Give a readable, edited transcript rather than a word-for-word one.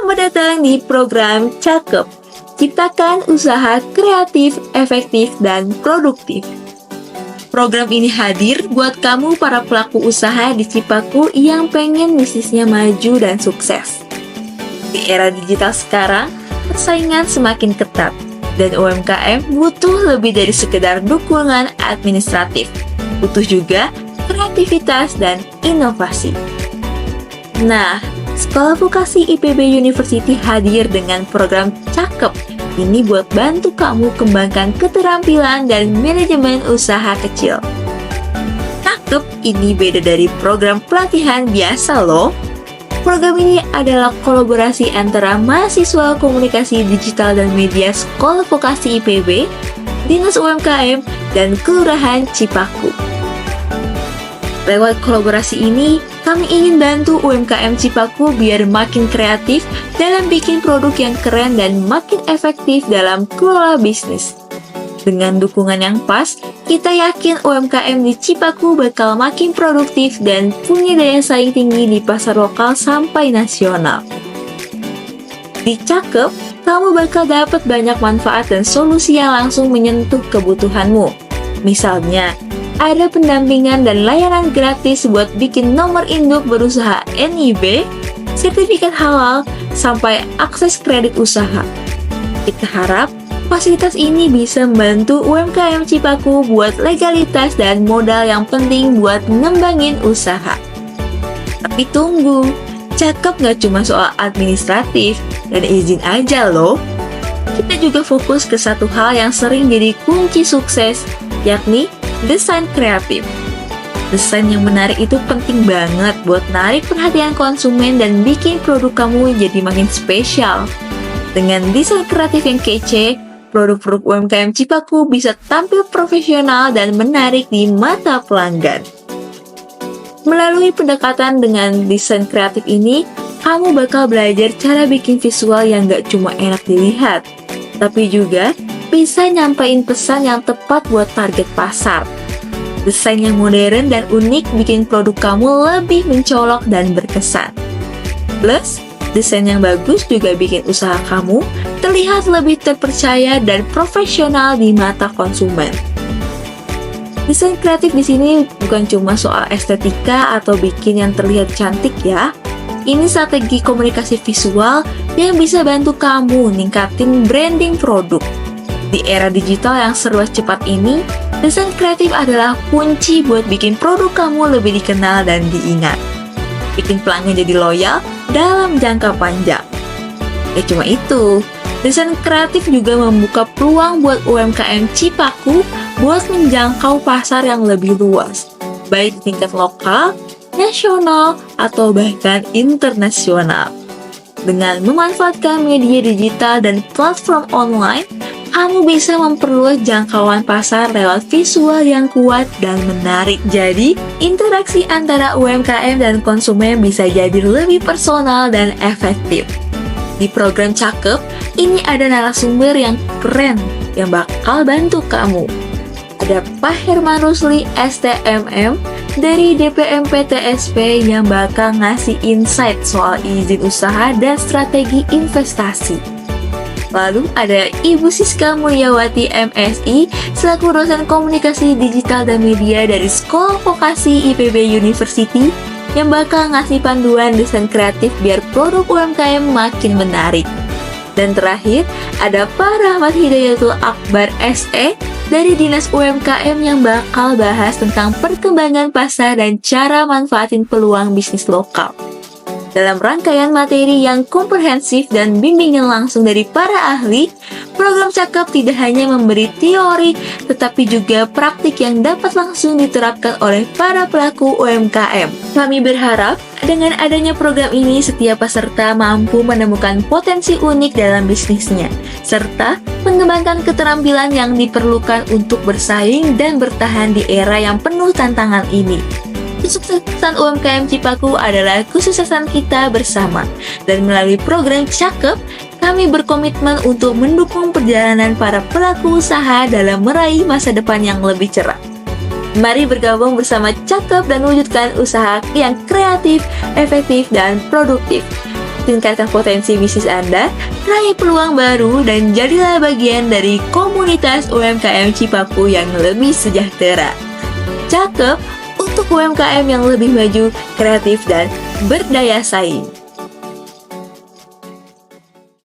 Selamat datang di program Cakep. Ciptakan usaha kreatif, efektif, dan produktif. Program ini hadir buat kamu para pelaku usaha di Cipaku yang pengen bisnisnya maju dan sukses. Di era digital sekarang, persaingan semakin ketat dan UMKM butuh lebih dari sekedar dukungan administratif. Butuh juga kreativitas dan inovasi. Nah, Sekolah Vokasi IPB University hadir dengan program Cakep. Ini buat bantu kamu kembangkan keterampilan dan manajemen usaha kecil. Cakep ini beda dari program pelatihan biasa loh. Program ini adalah kolaborasi antara mahasiswa komunikasi digital dan media Sekolah Vokasi IPB, Dinas UMKM, dan Kelurahan Cipaku. Lewat kolaborasi ini, kami ingin bantu UMKM Cipaku biar makin kreatif dalam bikin produk yang keren dan makin efektif dalam kelola bisnis. Dengan dukungan yang pas, kita yakin UMKM di Cipaku bakal makin produktif dan punya daya saing tinggi di pasar lokal sampai nasional. Di Cakep, kamu bakal dapat banyak manfaat dan solusi yang langsung menyentuh kebutuhanmu. Misalnya, ada pendampingan dan layanan gratis buat bikin nomor induk berusaha NIB, sertifikat halal, sampai akses kredit usaha. Kita harap fasilitas ini bisa membantu UMKM Cipaku buat legalitas dan modal yang penting buat ngembangin usaha. Tapi tunggu, Cakep nggak cuma soal administratif dan izin aja loh. Kita juga fokus ke satu hal yang sering jadi kunci sukses, yakni desain kreatif. Desain yang menarik itu penting banget buat narik perhatian konsumen dan bikin produk kamu jadi makin spesial. Dengan desain kreatif yang kece, produk-produk UMKM Cipaku bisa tampil profesional dan menarik di mata pelanggan. Melalui pendekatan dengan desain kreatif ini, kamu bakal belajar cara bikin visual yang gak cuma enak dilihat, tapi juga bisa nyampein pesan yang tepat buat target pasar. Desain yang modern dan unik bikin produk kamu lebih mencolok dan berkesan. Plus, desain yang bagus juga bikin usaha kamu terlihat lebih terpercaya dan profesional di mata konsumen. Desain kreatif di sini bukan cuma soal estetika atau bikin yang terlihat cantik ya. Ini strategi komunikasi visual yang bisa bantu kamu ningkatin branding produk. Di era digital yang serba cepat ini, desain kreatif adalah kunci buat bikin produk kamu lebih dikenal dan diingat. Bikin pelanggan jadi loyal dalam jangka panjang. Cuma itu, desain kreatif juga membuka peluang buat UMKM Cipaku buat menjangkau pasar yang lebih luas, baik di tingkat lokal, nasional, atau bahkan internasional. Dengan memanfaatkan media digital dan platform online, kamu bisa memperluas jangkauan pasar lewat visual yang kuat dan menarik. Jadi, interaksi antara UMKM dan konsumen bisa jadi lebih personal dan efektif. Di program Cakep, ini ada narasumber yang keren yang bakal bantu kamu. Ada Pak Herman Rusli, STMM, dari DPMPTSP yang bakal ngasih insight soal izin usaha dan strategi investasi. Lalu ada Ibu Siska Mulyawati MSI selaku dosen komunikasi digital dan media dari Sekolah Vokasi IPB University yang bakal ngasih panduan desain kreatif biar produk UMKM makin menarik. Dan terakhir ada Pak Rahmat Hidayatul Akbar SE dari Dinas UMKM yang bakal bahas tentang perkembangan pasar dan cara manfaatin peluang bisnis lokal. Dalam rangkaian materi yang komprehensif dan bimbingan langsung dari para ahli, program Cakep tidak hanya memberi teori, tetapi juga praktik yang dapat langsung diterapkan oleh para pelaku UMKM. Kami berharap dengan adanya program ini, setiap peserta mampu menemukan potensi unik dalam bisnisnya, serta mengembangkan keterampilan yang diperlukan untuk bersaing dan bertahan di era yang penuh tantangan ini. Kesuksesan UMKM Cipaku adalah kesuksesan kita bersama. Dan melalui program Cakep, kami berkomitmen untuk mendukung perjalanan para pelaku usaha dalam meraih masa depan yang lebih cerah. Mari bergabung bersama Cakep dan wujudkan usaha yang kreatif, efektif, dan produktif. tingkatkan potensi bisnis Anda, raih peluang baru, dan jadilah bagian dari komunitas UMKM Cipaku yang lebih sejahtera. Cakep untuk UMKM yang lebih maju, kreatif, dan berdaya saing.